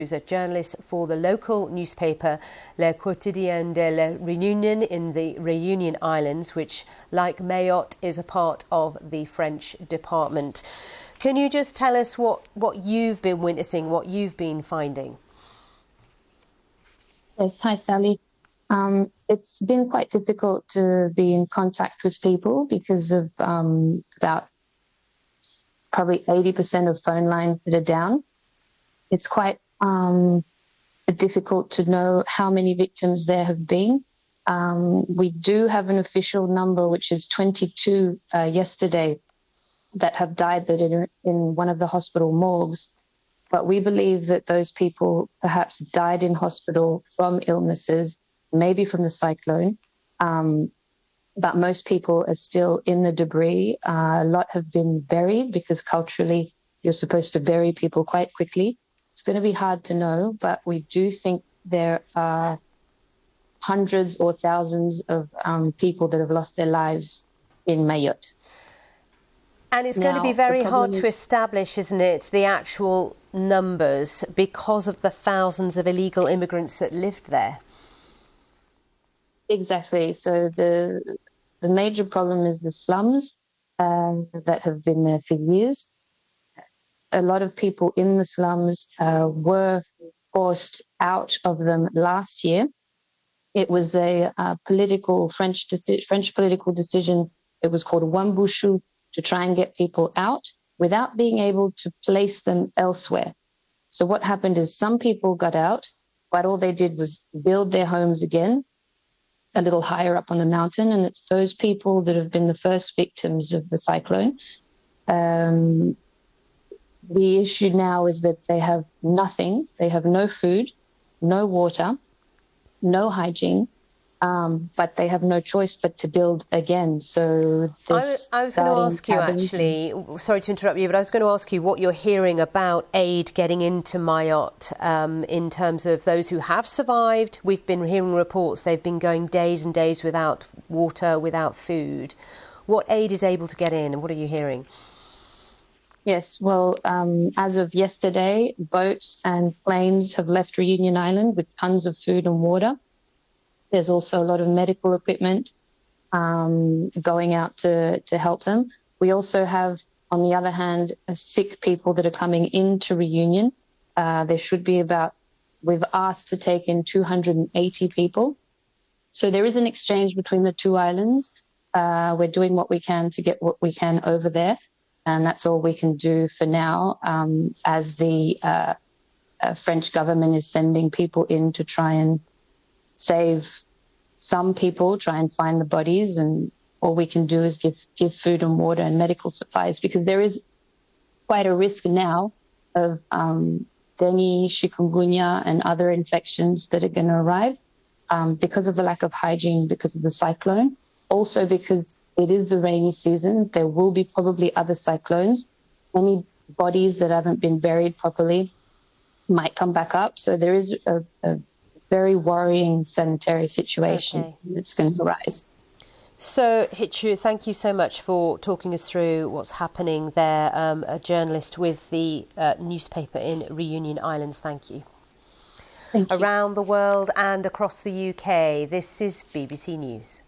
who's a journalist for the local newspaper Le Quotidien de la Réunion in the Reunion Islands, which, like Mayotte, is a part of the French department. Can you just tell us what you've been witnessing, what you've been finding? Yes, hi Sally. It's been quite difficult to be in contact with people because of about probably 80% of phone lines that are down. It's quite difficult to know how many victims there have been. We do have an official number, which is 22 yesterday, that have died that are in one of the hospital morgues. But we believe that those people perhaps died in hospital from illnesses, maybe from the cyclone. But most people are still in the debris. A lot have been buried because culturally you're supposed to bury people quite quickly. It's going to be hard to know, but we do think there are hundreds or thousands of people that have lost their lives in Mayotte. And it's going to be very hard to establish, isn't it, the actual numbers because of the thousands of illegal immigrants that lived there. Exactly. So the major problem is the slums that have been there for years. A lot of people in the slums were forced out of them last year. It was a French political decision. It was called Wambushu, to try and get people out without being able to place them elsewhere. So what happened is some people got out, but all they did was build their homes again a little higher up on the mountain. And it's those people that have been the first victims of the cyclone. The issue now is that they have nothing. They have no food, no water, no hygiene, but they have no choice but to build again. So I was going to ask you, actually, sorry to interrupt you, but I was going to ask you what you're hearing about aid getting into Mayotte in terms of those who have survived. We've been hearing reports they've been going days and days without water, without food. What aid is able to get in, and what are you hearing? Yes, well, as of yesterday, boats and planes have left Reunion Island with tons of food and water. There's also a lot of medical equipment going out to help them. We also have, on the other hand, sick people that are coming into Reunion. There should be we've asked to take in 280 people. So there is an exchange between the two islands. We're doing what we can to get what we can over there. And that's all we can do for now, as the French government is sending people in to try and save some people, try and find the bodies, and all we can do is give food and water and medical supplies, because there is quite a risk now of dengue, chikungunya, and other infections that are going to arrive because of the lack of hygiene, because of the cyclone. Also because it is the rainy season, there will be probably other cyclones. Any bodies that haven't been buried properly might come back up. So there is a very worrying sanitary situation that's going to arise. So, Hichu, thank you so much for talking us through what's happening there. A journalist with the newspaper in Reunion Islands. Thank you. Thank you. Around the world and across the UK, this is BBC News.